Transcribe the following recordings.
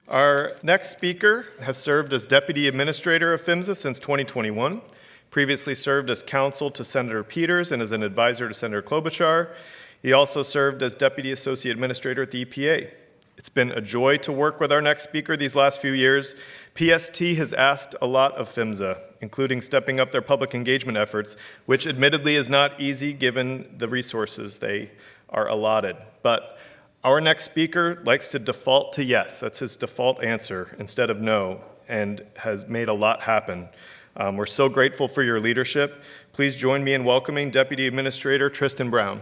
Our next speaker has served as Deputy Administrator of PHMSA since 2021, previously served as counsel to Senator Peters and as an advisor to Senator Klobuchar. He also served as Deputy Associate Administrator at the EPA. It's been a joy to work with our next speaker these last few years. PST has asked a lot of PHMSA, including stepping up their public engagement efforts, which admittedly is not easy given the resources they are allotted. But our next speaker likes to default to yes. That's his default answer instead of no, and has made a lot happen. We're so grateful for your leadership. Please join me in welcoming Deputy Administrator Tristan Brown.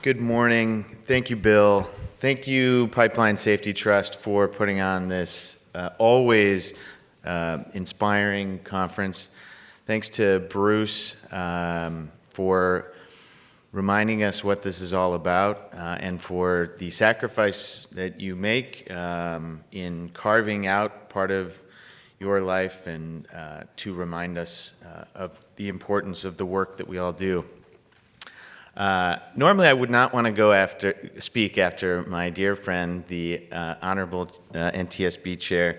Good morning. Thank you, Bill. Thank you, Pipeline Safety Trust, for putting on this always inspiring conference. Thanks to Bruce for reminding us what this is all about and for the sacrifice that you make in carving out part of your life and to remind us of the importance of the work that we all do. Normally I would not want to speak after my dear friend, the Honorable NTSB Chair,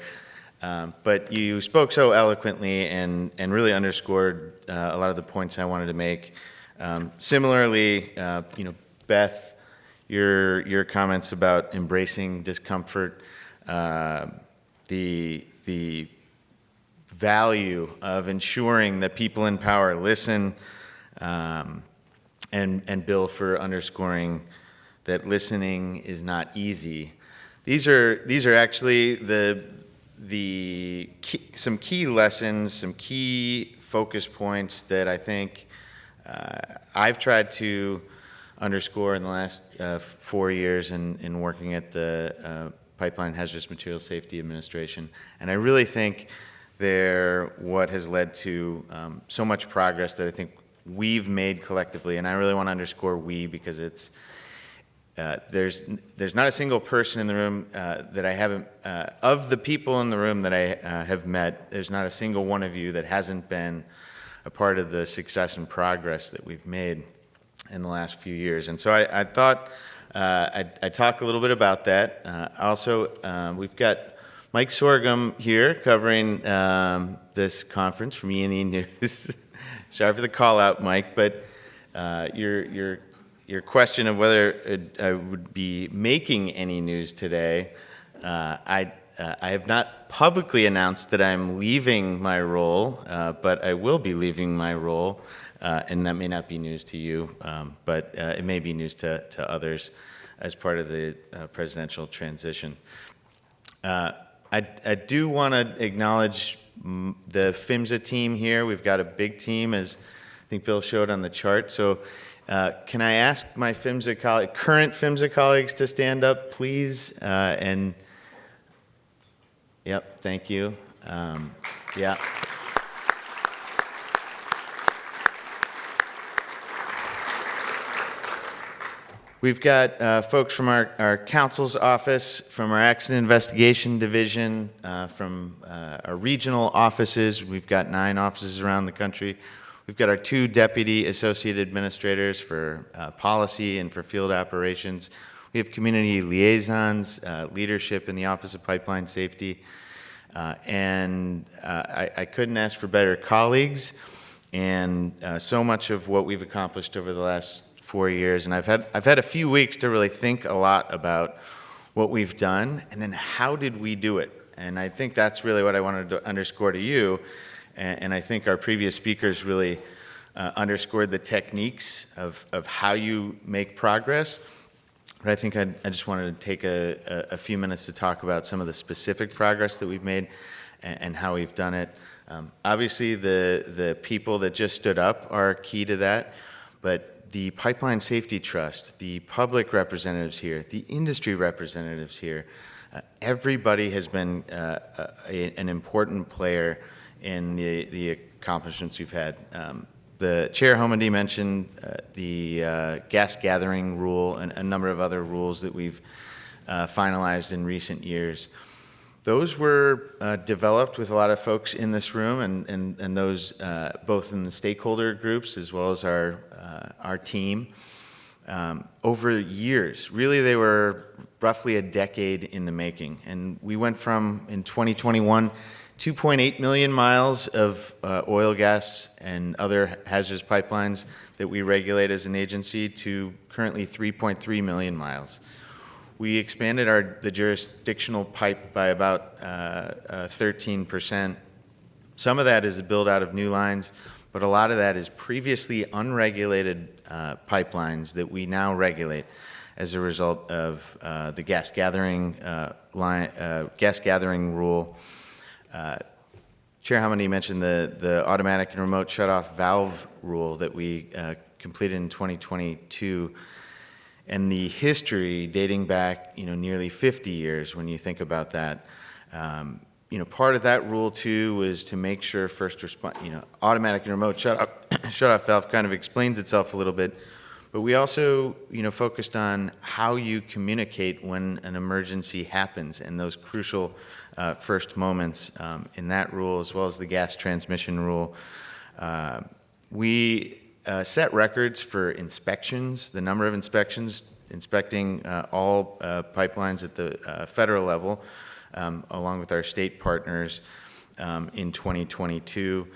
but you spoke so eloquently and really underscored a lot of the points I wanted to make. Similarly, Beth, your comments about embracing discomfort, the value of ensuring that people in power listen, and Bill for underscoring that listening is not easy. These are actually some key lessons, some key focus points that I think I've tried to underscore in the last 4 years in working at the Pipeline Hazardous Materials Safety Administration. And I really think they're what has led to so much progress that I think we've made collectively. And I really want to underscore we, because it's there's not a single person in the room that I haven't, of the people in the room that I have met, there's not a single one of you that hasn't been a part of the success and progress that we've made in the last few years. And so I thought I'd talk a little bit about that. Also, we've got Mike Sorghum here covering this conference from E&E News. Sorry for the call out, Mike, but your question of whether I would be making any news today, I have not publicly announced that I'm leaving my role, but I will be leaving my role, and that may not be news to you, but it may be news to others as part of the presidential transition. I do want to acknowledge the PHMSA team here. We've got a big team, as I think Bill showed on the chart. So can I ask my current PHMSA colleagues to stand up, please? And yep, thank you. Yeah. We've got folks from our counsel's office, from our accident investigation division, from our regional offices. We've got 9 offices around the country. We've got our 2 deputy associate administrators for policy and for field operations. We have community liaisons, leadership in the Office of Pipeline Safety. And I couldn't ask for better colleagues. And so much of what we've accomplished over the last 4 years, and I've had a few weeks to really think a lot about what we've done, and then how did we do it? And I think that's really what I wanted to underscore to you, and I think our previous speakers really underscored the techniques of how you make progress. But I think I just wanted to take a few minutes to talk about some of the specific progress that we've made and how we've done it. Obviously, the people that just stood up are key to that, but the Pipeline Safety Trust, the public representatives here, the industry representatives here, everybody has been an important player in the accomplishments we've had. The Chair Homendy mentioned the gas gathering rule and a number of other rules that we've finalized in recent years. Those were developed with a lot of folks in this room and those both in the stakeholder groups as well as our team. over years. Really, they were roughly a decade in the making. And we went from, in 2021, 2.8 million miles of oil, gas, and other hazardous pipelines that we regulate as an agency to currently 3.3 million miles. We expanded the jurisdictional pipe by about 13%. Some of that is the build out of new lines, but a lot of that is previously unregulated pipelines that we now regulate as a result of the gas gathering rule. Chair Hamady mentioned the automatic and remote shutoff valve rule that we completed in 2022, and the history dating back, nearly 50 years when you think about that. Part of that rule too was to make sure first response, automatic and remote shutoff valve kind of explains itself a little bit, but we also, focused on how you communicate when an emergency happens and those crucial first moments in that rule, as well as the gas transmission rule. We set records for inspections, the number of inspections, inspecting all pipelines at the federal level, along with our state partners in 2022.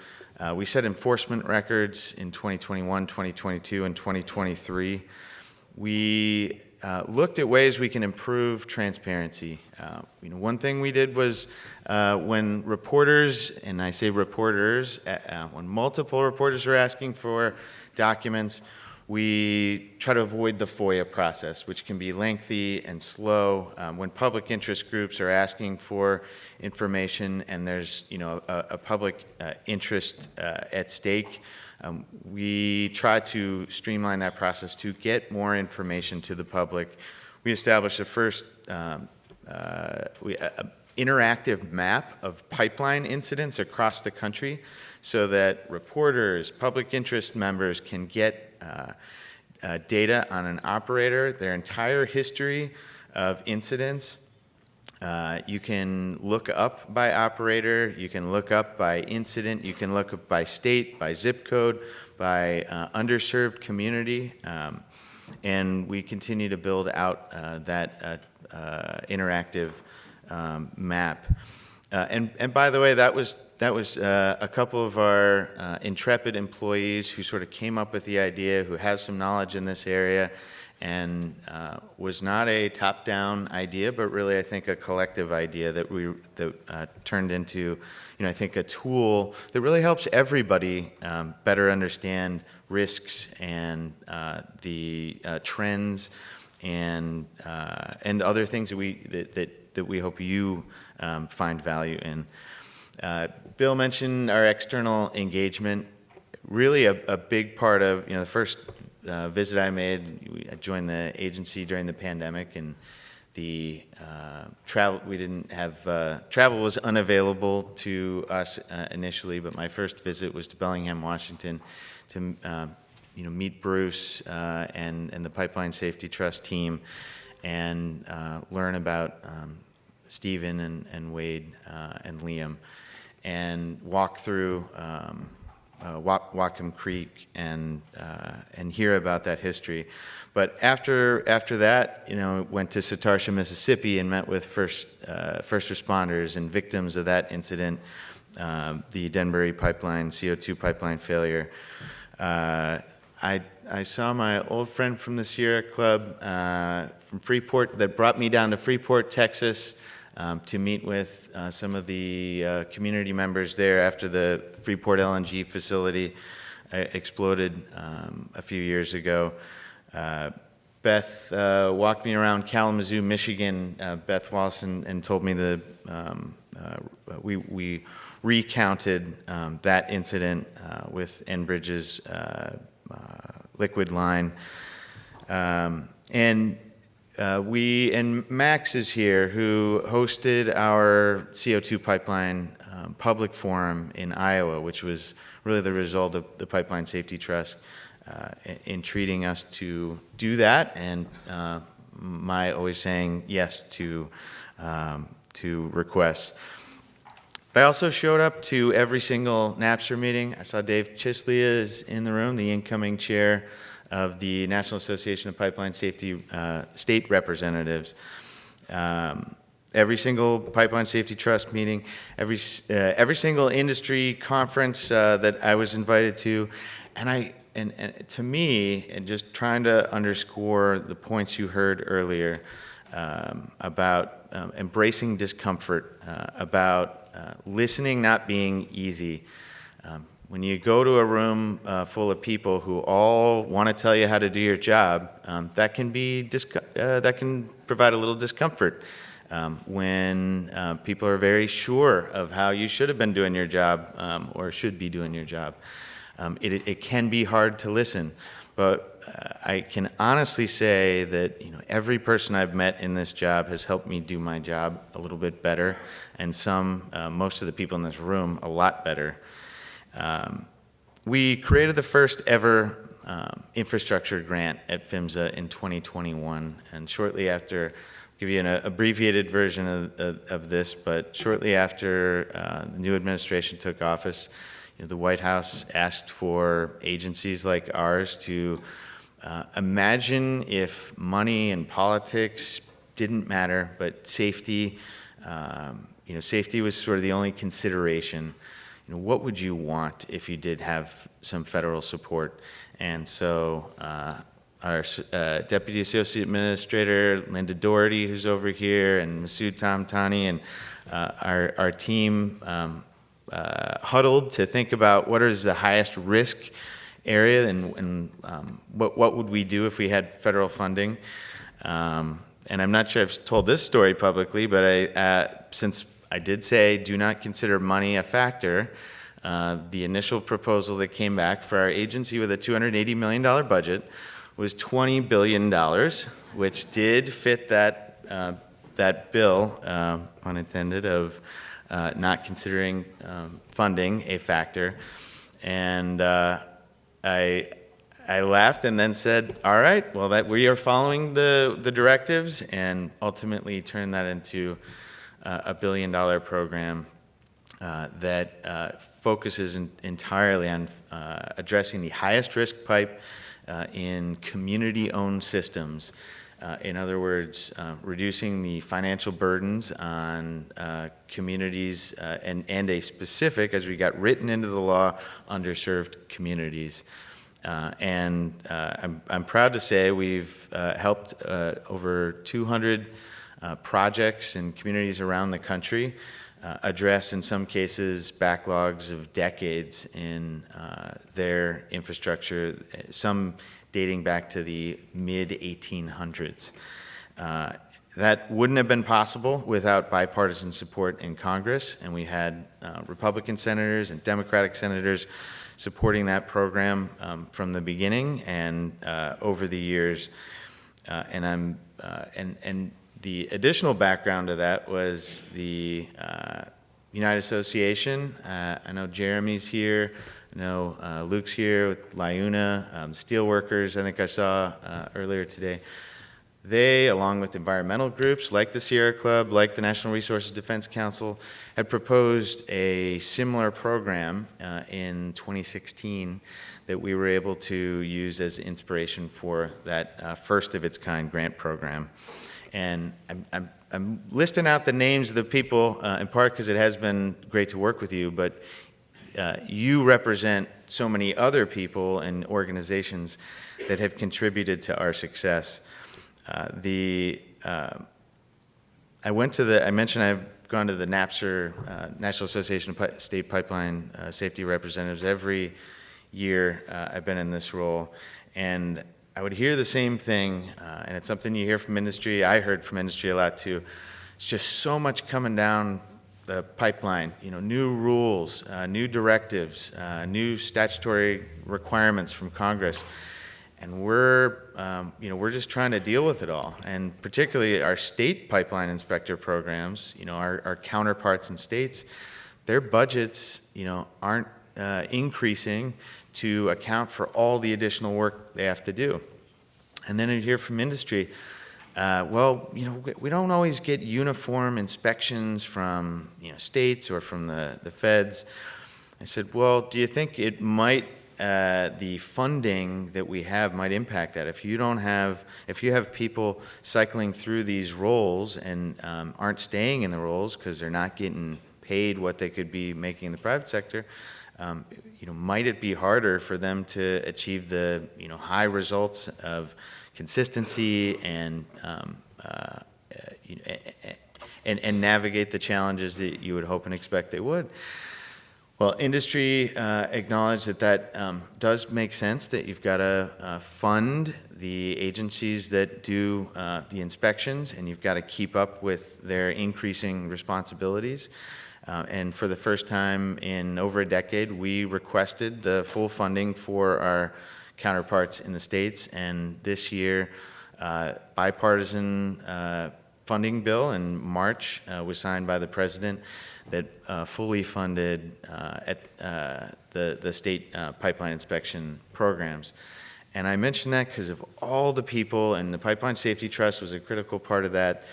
We set enforcement records in 2021, 2022, and 2023. We looked at ways we can improve transparency. One thing we did was when reporters, and I say reporters, when multiple reporters are asking for documents, we try to avoid the FOIA process, which can be lengthy and slow. When public interest groups are asking for information and there's a public interest at stake, we try to streamline that process to get more information to the public. We established a first interactive map of pipeline incidents across the country so that reporters, public interest members can get data on an operator, their entire history of incidents. You can look up by operator, you can look up by incident, you can look up by state, by zip code, by underserved community, and we continue to build out that interactive map. And by the way, that was a couple of our intrepid employees who sort of came up with the idea, who have some knowledge in this area, and was not a top-down idea, but really I think a collective idea that turned into, I think a tool that really helps everybody better understand risks and the trends and other things that we hope you find value in. Bill mentioned our external engagement. Really a big part of, the first visit I made, I joined the agency during the pandemic, and the travel was unavailable to us initially, but my first visit was to Bellingham, Washington to meet Bruce and the Pipeline Safety Trust team and learn about Stephen and Wade and Liam, and walk through Whatcom Creek and hear about that history. But after that, went to Satartia, Mississippi, and met with first responders and victims of that incident, the Denbury pipeline, CO2 pipeline failure. I saw my old friend from the Sierra Club from Freeport that brought me down to Freeport, Texas, to meet with some of the community members there after the Freeport LNG facility exploded a few years ago. Beth walked me around Kalamazoo, Michigan, Beth Wallace, and told me that we recounted that incident with Enbridge's liquid line. And Max is here, who hosted our CO2 pipeline public forum in Iowa, which was really the result of the Pipeline Safety Trust in treating us to do that, and my always saying yes to requests. But I also showed up to every single NAPSR meeting. I saw Dave Chisley is in the room, the incoming chair of the National Association of Pipeline Safety State Representatives. Every single Pipeline Safety Trust meeting, every single industry conference that I was invited to, and to me, and just trying to underscore the points you heard earlier about embracing discomfort, about listening not being easy. When you go to a room full of people who all want to tell you how to do your job, that can provide a little discomfort. When people are very sure of how you should have been doing your job or should be doing your job, it can be hard to listen. But I can honestly say that every person I've met in this job has helped me do my job a little bit better, and most of the people in this room a lot better. We created the first ever infrastructure grant at PHMSA in 2021, and shortly after, I'll give you an abbreviated version of this, but shortly after the new administration took office, the White House asked for agencies like ours to imagine if money and politics didn't matter, but safety, safety was sort of the only consideration. What would you want if you did have some federal support? And so our Deputy Associate Administrator, Linda Doherty, who's over here, and Masood Tamtani, and our team huddled to think about what is the highest risk area and what would we do if we had federal funding. And I'm not sure I've told this story publicly, but since I did say do not consider money a factor, the initial proposal that came back for our agency with a $280 million budget was $20 billion, which did fit that bill, pun intended, of not considering funding a factor. And I laughed and then said, all right, well, that we are following the directives, and ultimately turned that into a $1 billion program that focuses entirely on addressing the highest risk pipe in community-owned systems. In other words, reducing the financial burdens on communities and a specific, as we got written into the law, underserved communities. And I'm proud to say we've helped over 200 projects in communities around the country address, in some cases, backlogs of decades in their infrastructure, some dating back to the mid-1800s. That wouldn't have been possible without bipartisan support in Congress, and we had Republican senators and Democratic senators supporting that program from the beginning and over the years. And the additional background to that was the United Association. I know Jeremy's here. I know Luke's here with LIUNA, steelworkers, I think I saw earlier today. They, along with environmental groups like the Sierra Club, like the National Resources Defense Council, had proposed a similar program in 2016 that we were able to use as inspiration for that first of its kind grant program. And I'm listing out the names of the people in part because it has been great to work with you, but you represent so many other people and organizations that have contributed to our success. I mentioned I've gone to the NAPSR, National Association of State Pipeline Safety Representatives, every year I've been in this role, and I would hear the same thing, and it's something you hear from industry. I heard from industry a lot too. It's just so much coming down the pipeline, new rules, new directives, new statutory requirements from Congress. And we're just trying to deal with it all. And particularly our state pipeline inspector programs, our counterparts in states, their budgets, aren't increasing to account for all the additional work they have to do. And then I'd hear from industry, we don't always get uniform inspections from, states or from the feds. I said, well, do you think it might the funding that we have might impact that. If you have people cycling through these roles and aren't staying in the roles because they're not getting paid what they could be making in the private sector, might it be harder for them to achieve the high results of consistency and and navigate the challenges that you would hope and expect they would? Well, industry acknowledged that does make sense, that you've got to fund the agencies that do the inspections, and you've got to keep up with their increasing responsibilities. And for the first time in over a decade, we requested the full funding for our counterparts in the states, and this year, bipartisan funding bill in March was signed by the president that fully funded the state pipeline inspection programs. And I mention that because of all the people, and the Pipeline Safety Trust was a critical part of that.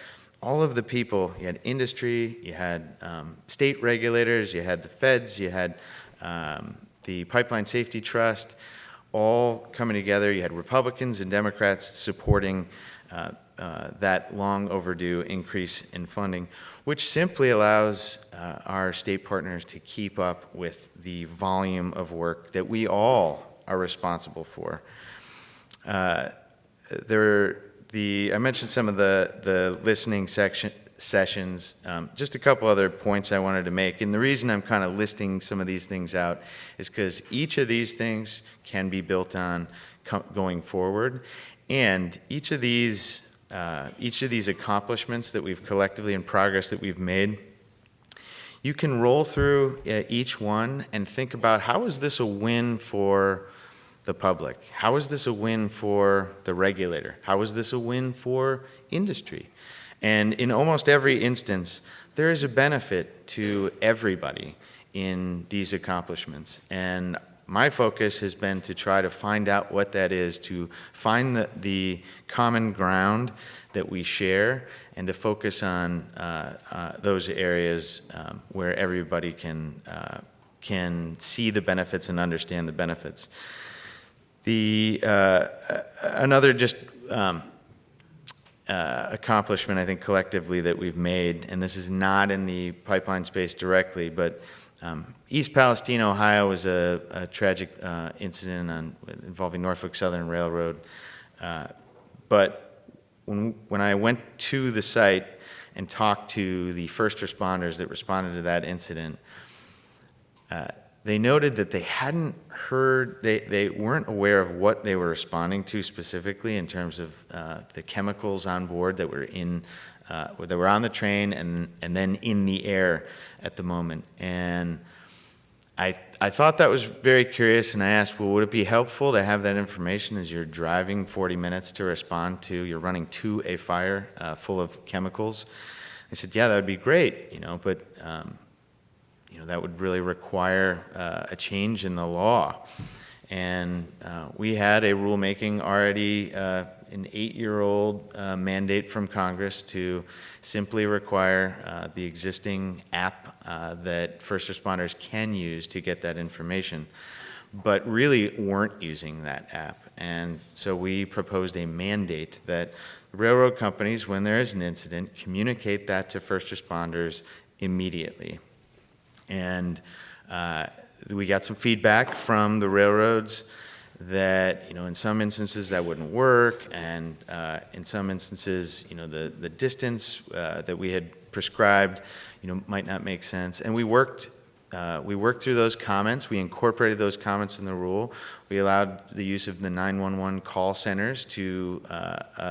All of the people, you had industry, you had state regulators, you had the feds, you had the Pipeline Safety Trust, all coming together. You had Republicans and Democrats supporting that long overdue increase in funding, which simply allows our state partners to keep up with the volume of work that we all are responsible for. I mentioned some of the listening sessions. Just a couple other points I wanted to make. And the reason I'm kind of listing some of these things out is because each of these things can be built on going forward. And each of these accomplishments that we've collectively and progress that we've made, you can roll through each one and think about, how is this a win for the public? How is this a win for the regulator? How is this a win for industry? And in almost every instance, there is a benefit to everybody in these accomplishments. And my focus has been to try to find out what that is, to find the common ground that we share, and to focus on those areas where everybody can see the benefits and understand the benefits. Another just accomplishment, I think, collectively that we've made, and this is not in the pipeline space directly, but East Palestine, Ohio was a tragic incident involving Norfolk Southern Railroad. But when I went to the site and talked to the first responders that responded to that incident, they noted that they hadn't heard, they weren't aware of what they were responding to specifically in terms of the chemicals on board that were that were on the train and then in the air at the moment. And I thought that was very curious, and I asked, well, would it be helpful to have that information as you're driving 40 minutes to respond to, you're running to a fire full of chemicals? They said, yeah, that would be great, but that would really require a change in the law. And we had a rulemaking already, an 8-year-old mandate from Congress to simply require the existing app that first responders can use to get that information, but really weren't using that app. And so we proposed a mandate that railroad companies, when there is an incident, communicate that to first responders immediately. And we got some feedback from the railroads that, in some instances that wouldn't work, and in some instances, the distance that we had prescribed, might not make sense. And we worked through those comments. We incorporated those comments in the rule. We allowed the use of the 911 call centers to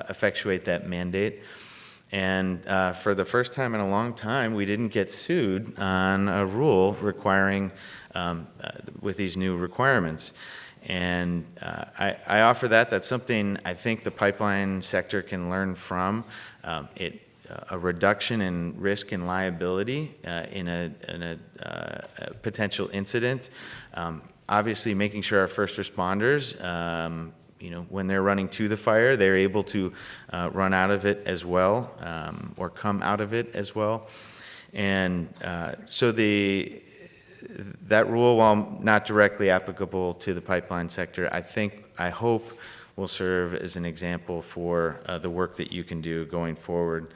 effectuate that mandate. And for the first time in a long time, we didn't get sued on a rule requiring, with these new requirements. And I offer that. That's something I think the pipeline sector can learn from. A reduction in risk and liability in a potential incident. Obviously, making sure our first responders, when they're running to the fire, they're able to run out of it as well, or come out of it as well. And so that rule, while not directly applicable to the pipeline sector, I hope will serve as an example for the work that you can do going forward.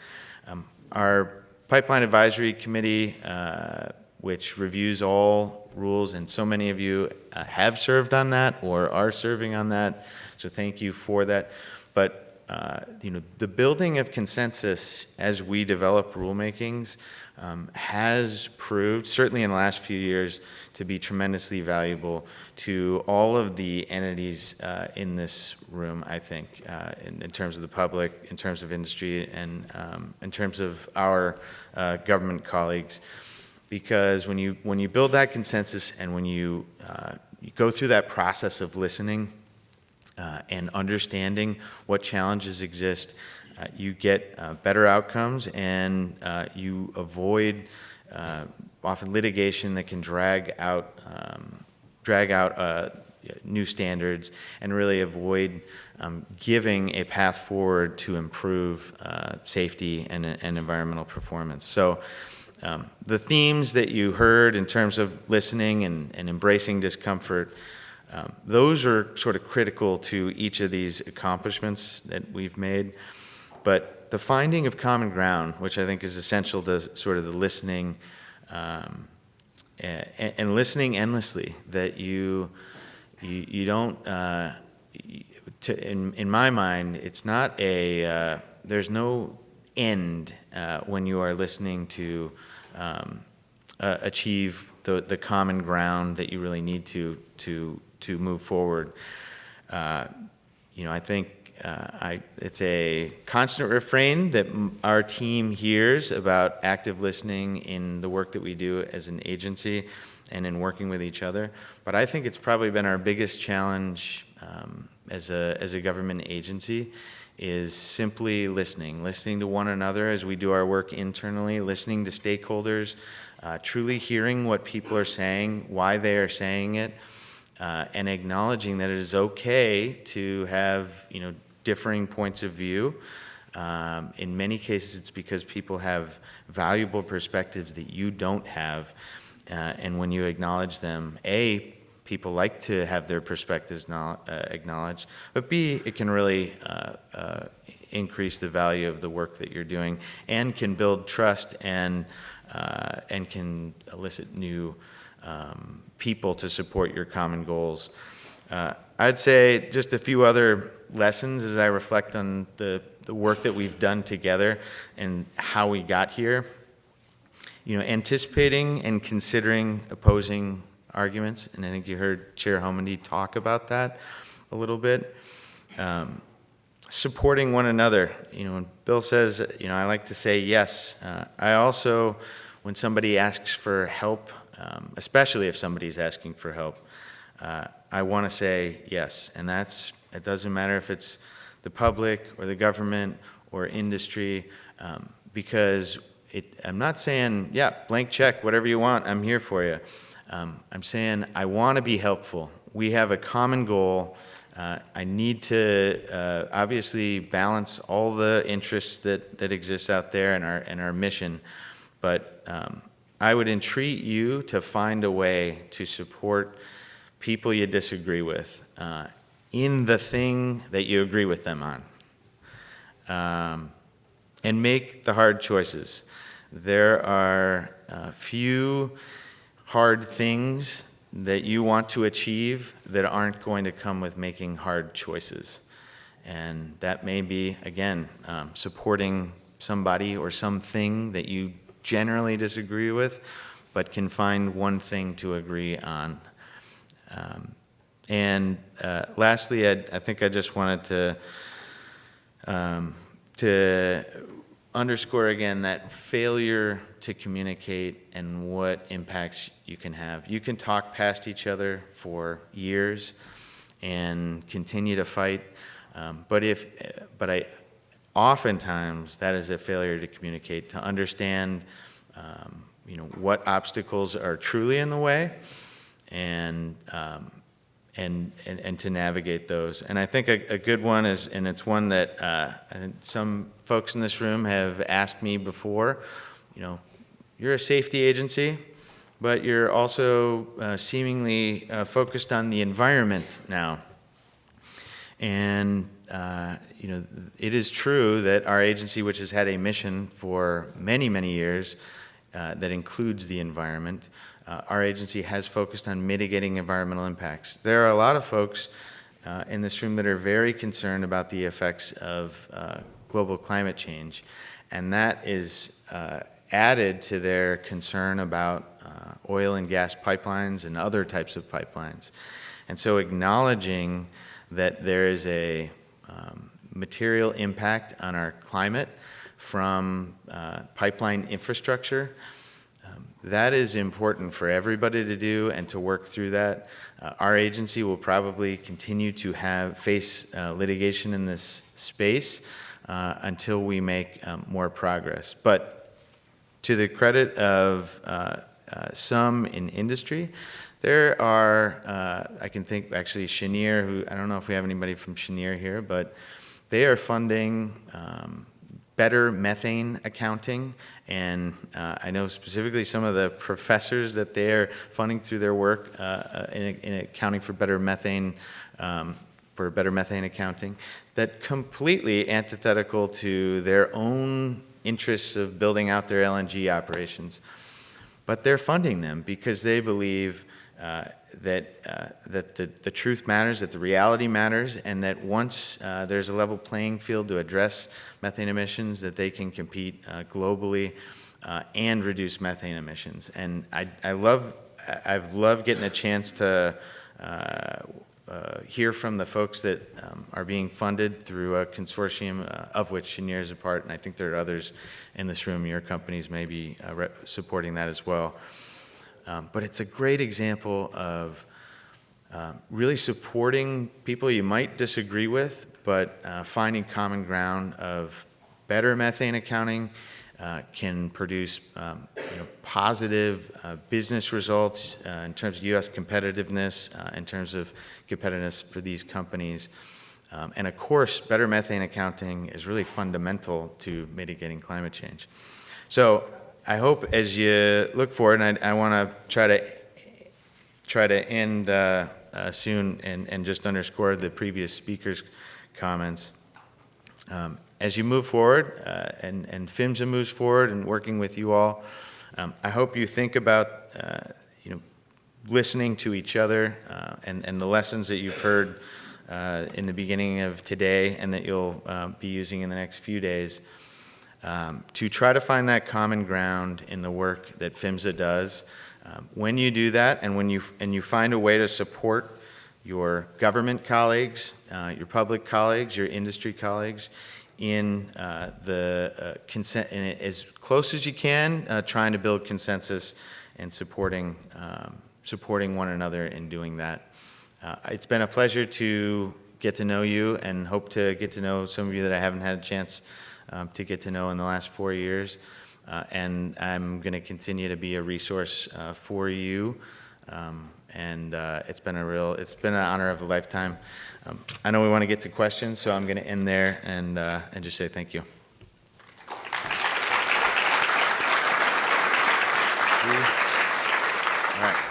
Our Pipeline Advisory Committee, which reviews all rules, and so many of you have served on that or are serving on that, so thank you for that. But the building of consensus as we develop rulemakings has proved, certainly in the last few years, to be tremendously valuable to all of the entities in this room, I think, in terms of the public, in terms of industry, and in terms of our government colleagues. Because when you build that consensus and when you go through that process of listening and understanding what challenges exist, you get better outcomes, and you avoid often litigation that can drag out new standards, and really avoid giving a path forward to improve safety and environmental performance. So the themes that you heard in terms of listening and embracing discomfort, those are sort of critical to each of these accomplishments that we've made. But the finding of common ground, which I think is essential to sort of the listening, and listening endlessly, that you don't, in my mind, it's not there's no end when you are listening to achieve the common ground that you really need to move forward. I think it's a constant refrain that our team hears about active listening in the work that we do as an agency and in working with each other. But I think it's probably been our biggest challenge as a government agency, is simply listening to one another as we do our work internally, listening to stakeholders, truly hearing what people are saying, why they are saying it, and acknowledging that it is okay to have differing points of view. In many cases, it's because people have valuable perspectives that you don't have, and when you acknowledge them, A, people like to have their perspectives acknowledged, but B, it can really increase the value of the work that you're doing, and can build trust, and can elicit new people to support your common goals. I'd say just a few other lessons as I reflect on the work that we've done together and how we got here. Anticipating and considering opposing arguments, and I think you heard Chair Homendy talk about that a little bit. Supporting one another. When Bill says, I like to say yes. I also, when somebody asks for help, especially if somebody's asking for help, I want to say yes. And it doesn't matter if it's the public or the government or industry, because I'm not saying, yeah, blank check, whatever you want, I'm here for you. I'm saying I want to be helpful. We have a common goal. I need to obviously balance all the interests that exist out there and our mission, but I would entreat you to find a way to support people you disagree with in the thing that you agree with them on, and make the hard choices. There are few hard things that you want to achieve that aren't going to come with making hard choices. And that may be, again, supporting somebody or something that you generally disagree with, but can find one thing to agree on. And lastly, I think I just wanted to underscore again that failure to communicate and what impacts you can have. You can talk past each other for years and continue to fight, but oftentimes that is a failure to communicate, to understand what obstacles are truly in the way, and to navigate those. And I think a good one is, and it's one that I think some folks in this room have asked me before, you're a safety agency, but you're also seemingly focused on the environment now. And it is true that our agency, which has had a mission for many, many years that includes the environment, our agency has focused on mitigating environmental impacts. There are a lot of folks in this room that are very concerned about the effects of global climate change, and that is added to their concern about oil and gas pipelines and other types of pipelines. And so acknowledging that there is a material impact on our climate from pipeline infrastructure, that is important for everybody to do and to work through that. Our agency will probably continue to face litigation in this space until we make more progress. But to the credit of some in industry, there are, I can think actually Cheniere, who, I don't know if we have anybody from Cheniere here, but they are funding better methane accounting. And I know specifically some of the professors that they're funding through their work in accounting for better methane accounting, that completely antithetical to their own interests of building out their LNG operations. But they're funding them because they believe that the truth matters, that the reality matters, and that once there's a level playing field to address methane emissions, that they can compete globally and reduce methane emissions. And I've loved getting a chance to hear from the folks that are being funded through a consortium of which Cheniere is a part, and I think there are others in this room. Your companies may be supporting that as well. But it's a great example of really supporting people you might disagree with, but finding common ground of better methane accounting can produce positive business results in terms of U.S. competitiveness, in terms of competitiveness for these companies. And of course, better methane accounting is really fundamental to mitigating climate change. So I hope as you look forward, and I want to try to end soon and just underscore the previous speaker's comments. As you move forward and PHMSA moves forward and working with you all, I hope you think about listening to each other and the lessons that you've heard in the beginning of today and that you'll be using in the next few days. To try to find that common ground in the work that PHMSA does. When you do that and when you find a way to support your government colleagues, your public colleagues, your industry colleagues in the consent, and as close as you can, trying to build consensus and supporting one another in doing that. It's been a pleasure to get to know you and hope to get to know some of you that I haven't had a chance to get to know in the last 4 years. And I'm going to continue to be a resource for you. It's been an honor of a lifetime. I know we want to get to questions, so I'm going to end there and just say thank you. All right.